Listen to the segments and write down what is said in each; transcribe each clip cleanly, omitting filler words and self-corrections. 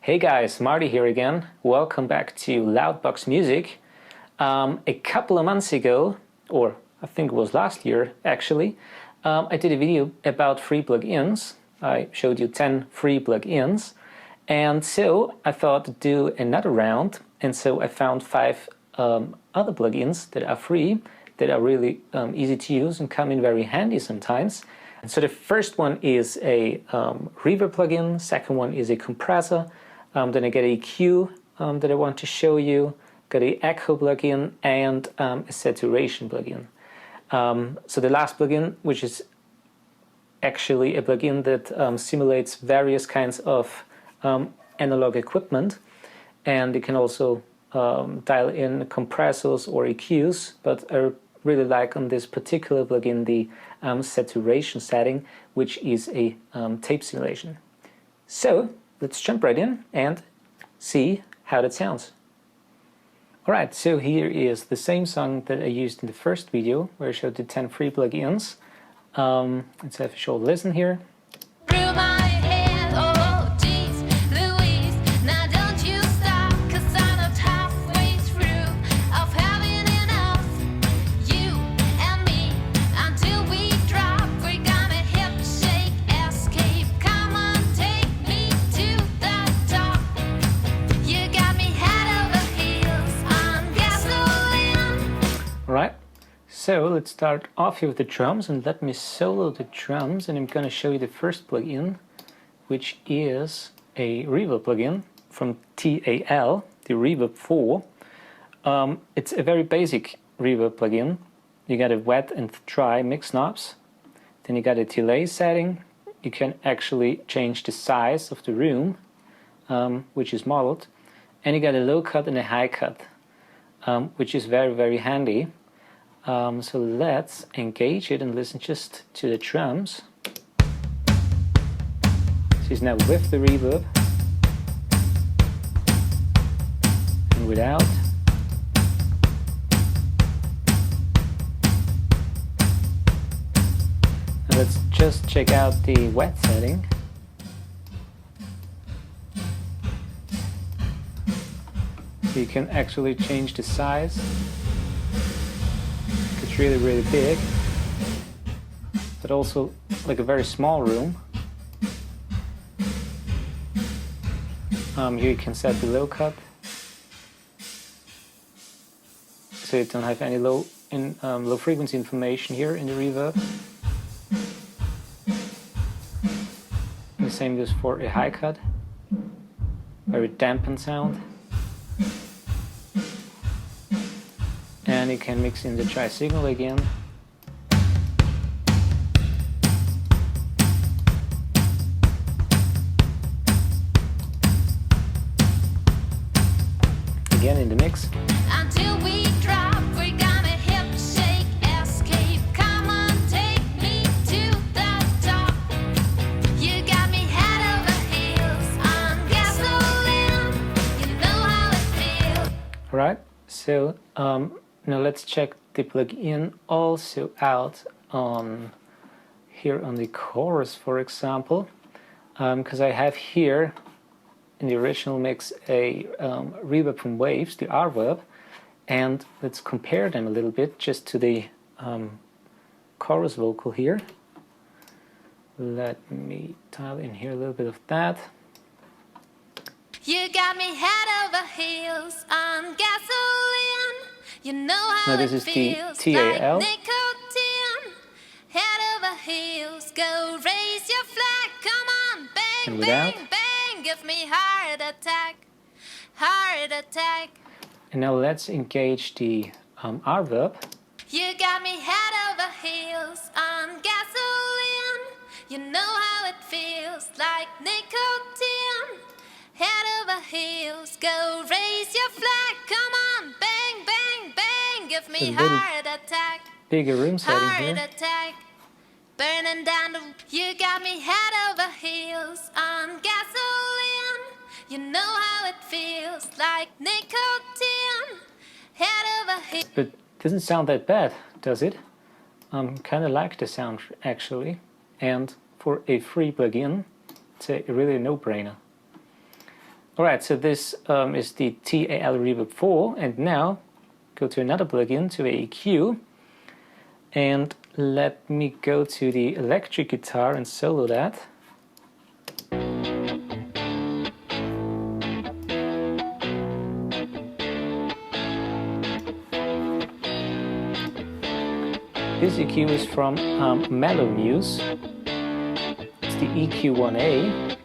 Hey guys, Marty here again. Welcome back to LoudBox Music. A couple of months ago, or I think it was last year actually, I did a video about free plugins. I showed you 10 free plugins, and so I thought to do another round, and so I found 5 other plugins that are free, that are really easy to use and come in very handy sometimes. And so the first one is a Reverb plugin, second one is a compressor, then I get a EQ that I want to show you, got a echo plugin, and a saturation plugin. So the last plugin, which is actually a plugin that simulates various kinds of analog equipment, and you can also dial in compressors or EQs, but I really like on this particular plugin the saturation setting, which is a tape simulation. So let's jump right in and see how that sounds. Alright, so here is the same song that I used in the first video where I showed the 10 free plugins. Let's have a short listen here. Alright, so let's start off here with the drums, and let me solo the drums, and I'm going to show you the first plugin, which is a Reverb plugin from TAL, the Reverb 4. It's a very basic Reverb plugin. You got a wet and dry mix knobs, then you got a delay setting. You can actually change the size of the room, which is modeled, and you got a low cut and a high cut, which is very handy. So let's engage it and listen just to the drums. This is now with the reverb and without. Now let's just check out the wet setting. So you can actually change the size. It's really big, but also like a very small room. Here you can set the low cut, so you don't have any low frequency information here in the reverb. And the same goes for a high cut, very dampened sound. And you can mix in the dry signal again. Again in the mix. Until we drop, we're gonna hip shake, escape. Come on, take me to the top. You got me head over heels on gasoline. You know how it feels. Alright, so now let's check the plugin also out on here on the chorus, for example, because I have here in the original mix a reverb from Waves, the Reverb, and let's compare them a little bit just to the chorus vocal here. Let me dial in here a little bit of that. You got me head over heels on gasoline. You know how now this is the TAL. like nicotine. Head over heels, go raise your flag. Come on, bang, bang, bang. Give me heart attack, heart attack. And now let's engage the reverb. You got me head over heels on gasoline. You know how it feels like nicotine. Head over heels, go raise your flag. Come on, bang, bang, bang. Give me heart attack. Bigger room setting heart here. Attack. Burning down the. You got me head over heels on gasoline. You know how it feels like nicotine. Head over heels. But it doesn't sound that bad, does it? Kind of like the sound actually, and for a free plugin, it's a really no-brainer. Alright, so this is the TAL Reverb 4, and now go to another plugin, to EQ, and let me go to the electric guitar and solo that. This EQ is from Mellowmuse. It's the EQ1A.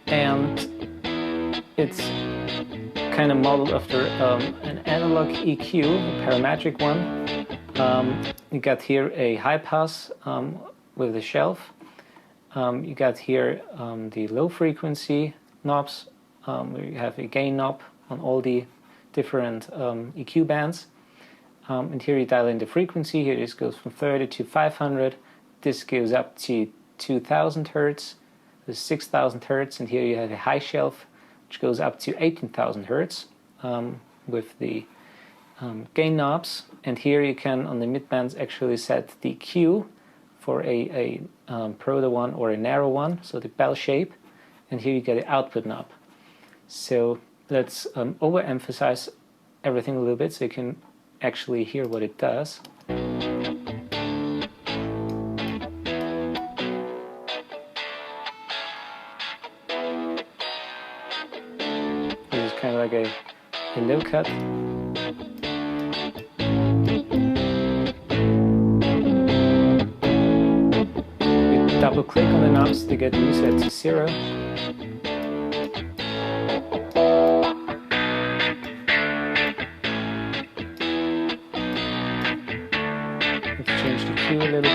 And it's kind of modeled after an analog EQ, a parametric one. You got here a high pass with a shelf. You got here the low frequency knobs. You have a gain knob on all the different EQ bands. And here you dial in the frequency. Here this goes from 30 to 500. This goes up to 2000 Hertz. There's 6000 Hertz, and here you have a high shelf which goes up to 18,000 Hertz with the gain knobs. And here you can, on the mid bands, actually set the Q for a proto one or a narrow one, so the bell shape. And here you get the output knob. So let's overemphasize everything a little bit so you can actually hear what it does. This is kind of like a low cut. You double click on the knobs to get reset to 0. Let's change the Q a little bit.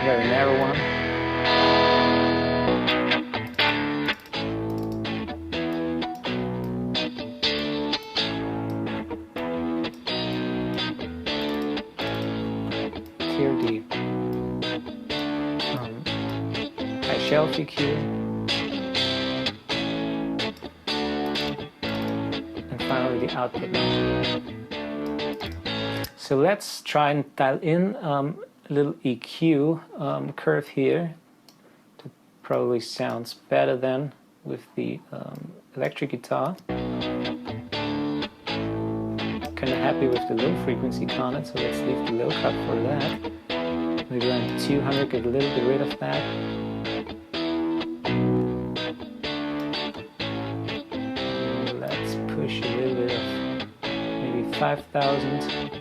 Very narrow one. Here the high shelf EQ, and finally the output knob. So let's try and dial in a little EQ curve here. That probably sounds better than with the electric guitar. Kind of happy with the low frequency content, so let's leave the low cut for that. Maybe around 200, get a little bit rid of that. Let's push a little bit of maybe 5,000.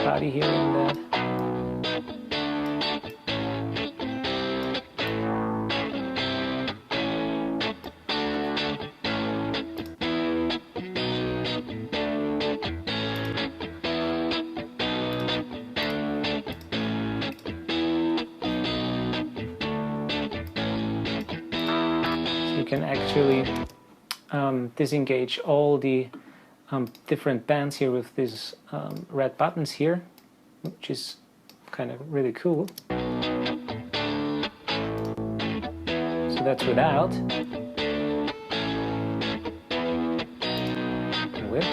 Body here and that. So you can actually disengage all the different bands here with these red buttons here, which is kind of really cool. So that's without. And with.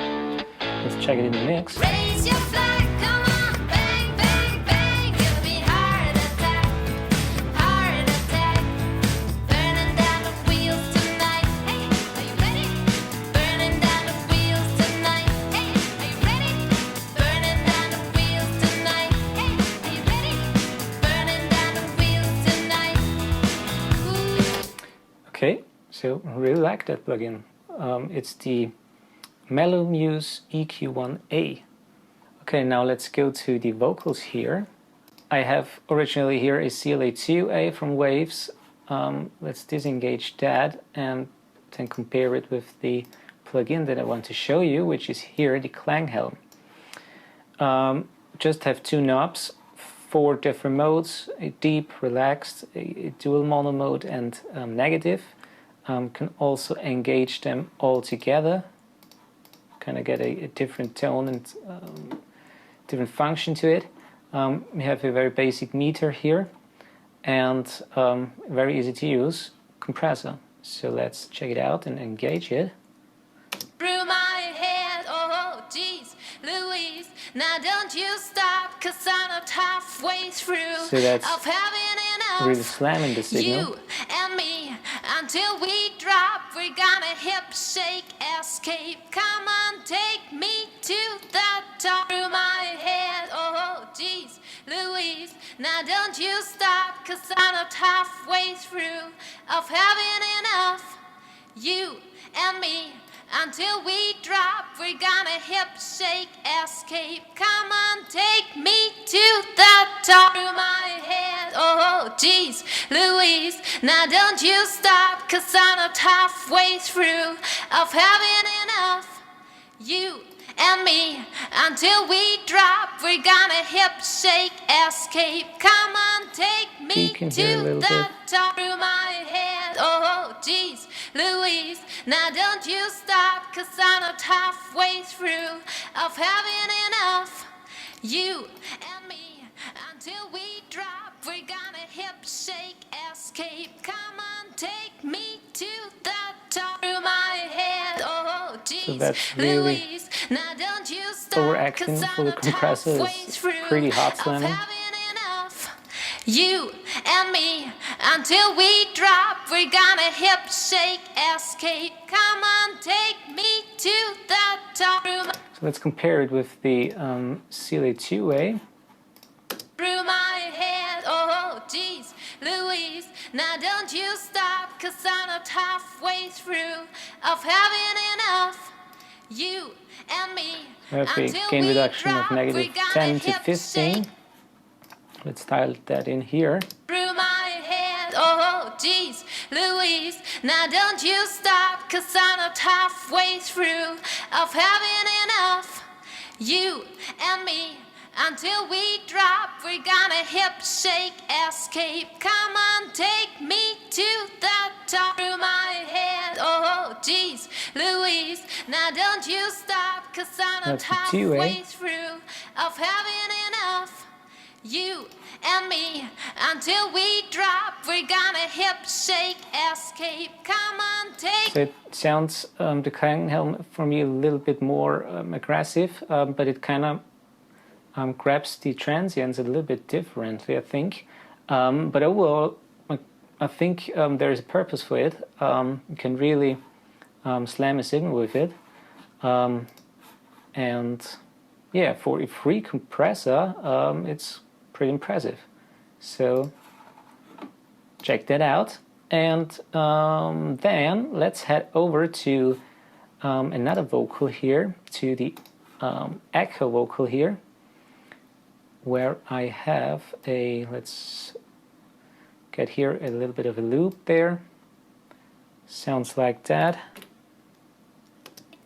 Let's check it in the mix. Raise your flag, come on, bang, bang, bang. Give me heart attack, burning down the wheels tonight. Hey, are you ready? Burning down the wheels tonight. Hey, are you ready? Burning down the wheels tonight. Hey, are you ready? Burning down the wheels tonight. Ooh. Okay, so I really like that plugin. It's the Mellowmuse EQ1A. Okay, now let's go to the vocals here. I have originally here a CLA2A from Waves. Let's disengage that and then compare it with the plugin that I want to show you, which is here, the Klanghelm. Just have two knobs 4 different modes: a deep, relaxed, a dual mono mode, and negative. Can also engage them all together, kind of get a different tone and different function to it. We have a very basic meter here, and very easy to use compressor. So let's check it out and engage it. Through my head, oh geez, Louise, now don't you stop, 'cause I'm not halfway through. So that's of having enough. really slamming the signal. You and me, until we drop, we're gonna hip shake, escape. Come on, take me to the top. Through my head, oh geez, Louise, now don't you stop, 'cause I'm not halfway through. Of having enough, you and me, until we drop, we're gonna hip shake, escape. Come on, take me to the top. Through my head, oh geez, Louise, now don't you stop, 'cause I'm not halfway through. Of having enough, you and me, until we drop, we're gonna hip shake, escape. Come on, take me to the top. Through my head, oh geez, Louise, now don't you stop, 'cause I'm not halfway through. Of having enough, you and me, until we drop, we're gonna hip shake, escape. Come on, take me to the top. Through my head, oh geez, So that's really Louise, now don't you stop, overacting 'cause for I'm the not compressor halfway is through. pretty hot Of slamming. having enough, you and me, until we drop, we're gonna hip shake, escape. Come on, take me to the top. So let's compare it with the CLA 2-way. Through my head, oh geez, Louise, now don't you stop, 'cause I'm not halfway through. Of having enough, you and me, We have a until gain we reduction drop, of we're negative gonna 10 to hip 15. shake. Let's dial that in here. Through my head, oh geez, Louise, now don't you stop, 'cause I'm not halfway through. Of having enough, you and me, until we drop, we're gonna hip shake, escape. Come on, take me to the top. Through my head, oh geez, Louise, now don't you stop, 'cause I'm not That's the two-way. halfway through. Of having enough, you and me, until we drop, we're gonna hip shake, escape. Come on, take. So it sounds, the Klanghelm for me a little bit more aggressive, but it kind of grabs the transients a little bit differently, I think. But overall, I think there is a purpose for it. You can really slam a signal with it. And yeah, for a free compressor, it's pretty impressive. So check that out. And then let's head over to another vocal here, to the echo vocal here, where I have a, let's get here a little bit of a loop there. Sounds like that.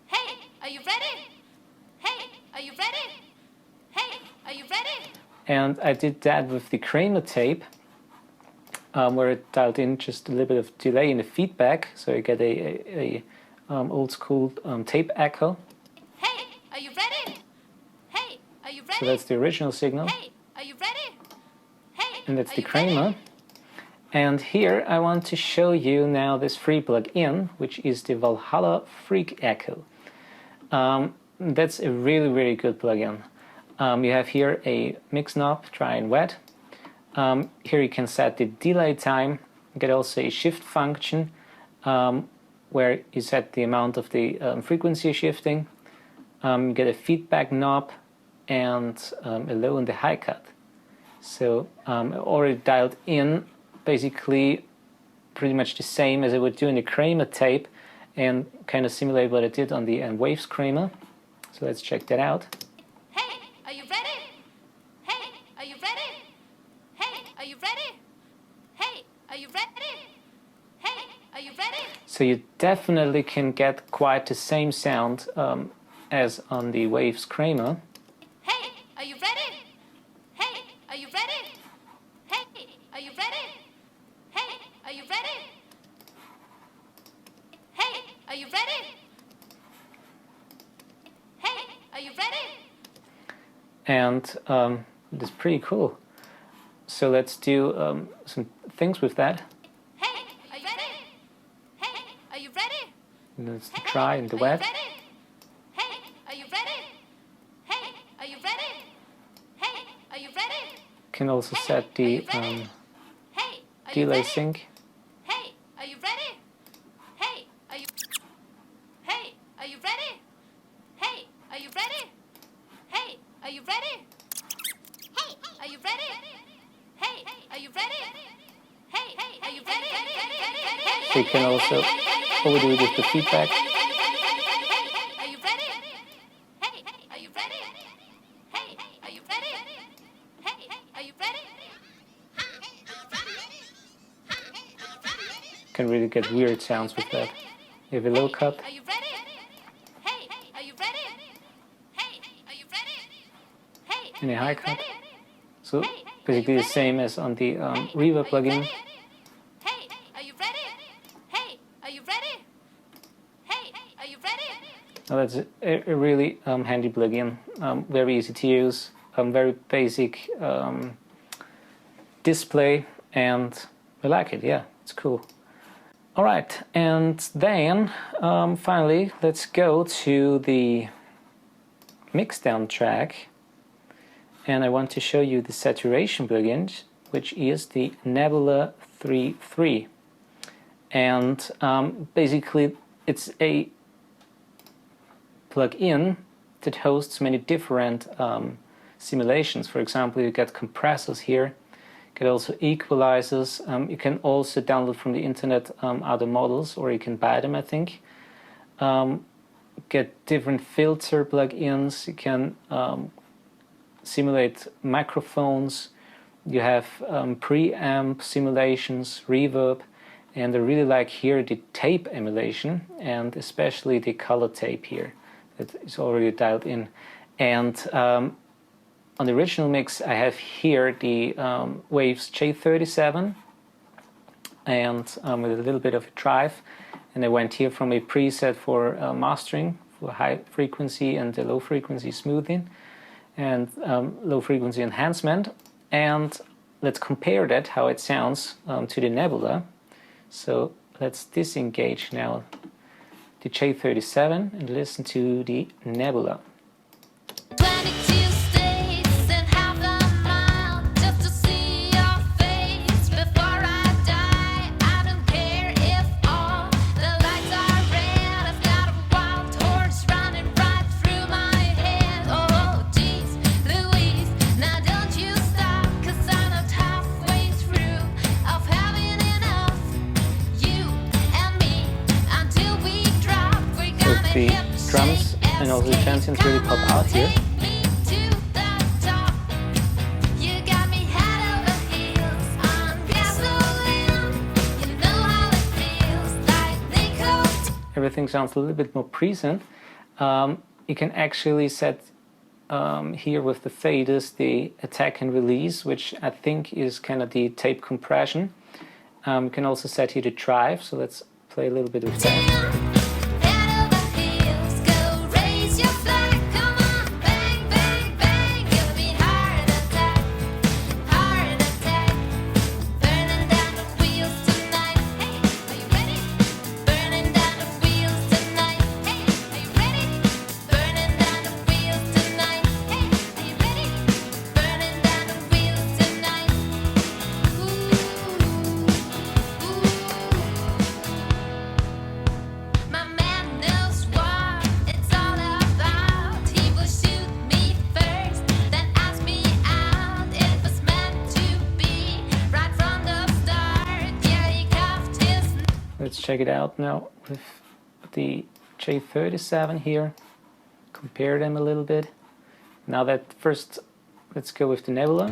Hey, are you ready? Hey, are you ready? Hey, are you ready? And I did that with the Kramer tape, where it dialed in just a little bit of delay in the feedback, so you get a old school tape echo. Hey, are you ready? Hey, are you ready? So that's the original signal. Hey, are you ready? Hey, And that's are the you Kramer. ready? And here I want to show you now this free plug-in, which is the Valhalla Freqecho. That's a really, really good plugin. You have here a mix knob, dry and wet. Here you can set the delay time. You get also a shift function, where you set the amount of the frequency shifting. You get a feedback knob and a low and a high cut. So already dialed in, basically pretty much the same as I would do in the Kramer tape, and kind of simulate what I did on the Waves Kramer. So let's check that out. Hey, are you ready? Hey, are you ready? Hey, are you ready? Hey, are you ready? Hey, are you ready? So you definitely can get quite the same sound as on the Waves Kramer. Hey, are you ready? Hey, are you ready? Hey, are you ready? Hey, are you ready? Hey, are you ready? Hey, are you ready? And it's pretty cool. So let's do some things with that. Hey, are you ready? Hey, are you ready? Let's try in the web. Hey, are you ready? Hey, are you ready? Hey, are you ready? Can also set the delay sync. Hey, are you ready? Hey, are you? Hey, are you ready? Hey, are you ready? Hey, are you ready? Hey, are you ready? Hey, are you ready? Hey, are you ready? So you can also overdo it with the feedback. Are you ready? Hey, are you ready? Hey, are you ready? Hey, are you ready? Can really get weird sounds with that. You have a low cut. Are you ready? Hey, are you ready? Hey, are you ready? Hey, And a high cut. So basically the same as on the Reverb plugin. Hey, are you ready? Hey, are you ready? Hey, are you ready? Now that's a really handy plugin. Very easy to use. Very basic display, and I like it. Yeah, it's cool. All right, and then finally let's go to the mixdown track, and I want to show you the saturation plugin, which is the NEBULA 3.3, and basically it's a plugin that hosts many different simulations. For example, you get compressors here. You get also equalizers. You can also download from the internet other models, or you can buy them, I think. Get different filter plugins. You can simulate microphones. You have preamp simulations, reverb, and I really like here the tape emulation, and especially the color tape here that is already dialed in. And on the original mix, I have here the waves J37 and with a little bit of a drive, and I went here from a preset for mastering for high frequency and the low frequency smoothing and low frequency enhancement, and let's compare that, how it sounds, to the NEBULA. So let's disengage now the J37 and listen to the NEBULA. 22 states and half a mile just to see your face before I die. I don't care if all the lights are red. I've got a wild horse running right through my head. Oh, geez, Louise, now don't you stop, 'cause I'm not halfway through of having enough. You and me until we drop. We're gonna The hip drums and also the transients really pop out here. Everything sounds a little bit more present. You can actually set here with the faders the attack and release, which I think is kind of the tape compression. You can also set here the drive, so let's play a little bit of that. Let's check it out now with the J37 here. Compare them a little bit. Now that first, let's go with the NEBULA.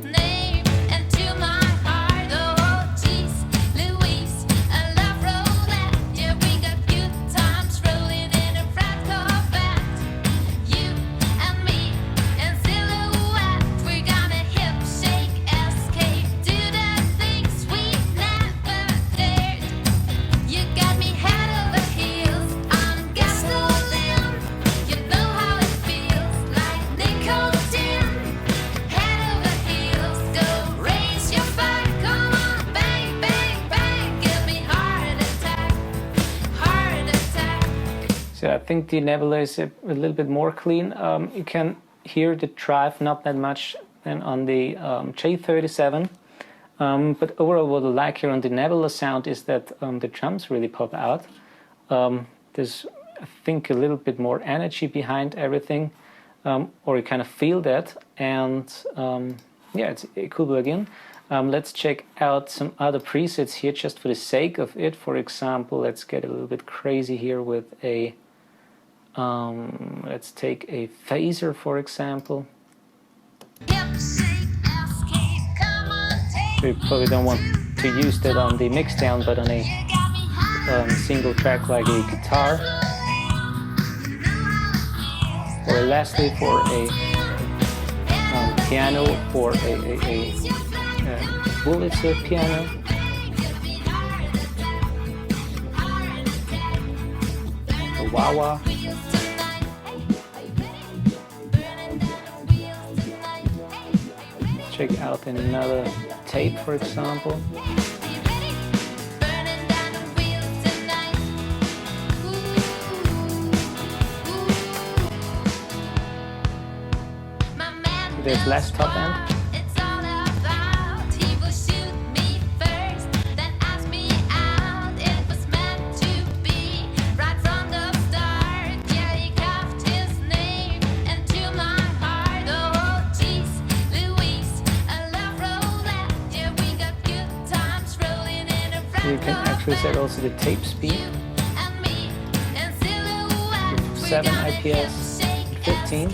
think the Nebula is a little bit more clean. You can hear the drive not that much than on the J37. But overall what I like here on the Nebula sound is that the drums really pop out. There's, I think, a little bit more energy behind everything, or you kind of feel that, and yeah, it's a cool plugin. Let's check out some other presets here just for the sake of it. For example, let's get a little bit crazy here with a, let's take a phaser, for example. We probably don't want to use that on the mixdown, but on a single track like a guitar. Or lastly, for a piano or a Wurlitzer piano. A wah-wah. Check out another tape, for example. There's less top end. You can actually set also the tape speed. 7 IPS, 15.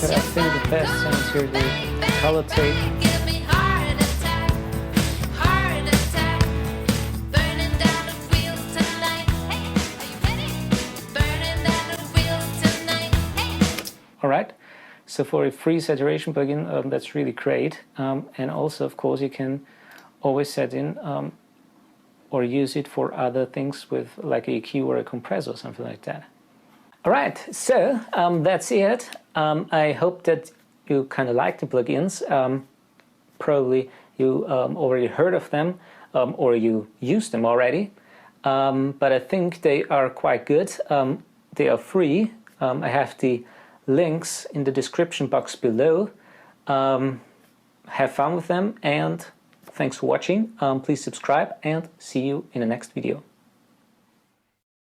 But I think the best sounds here, the color tape. Alright, so for a free saturation plugin, that's really great. And also, of course, you can always set in or use it for other things with like a EQ or a compressor or something like that. Alright, so that's it. I hope that you kind of like the plugins. Probably you already heard of them or you use them already. But I think they are quite good. They are free. I have the links in the description box below. Have fun with them and thanks for watching. Please subscribe and see you in the next video.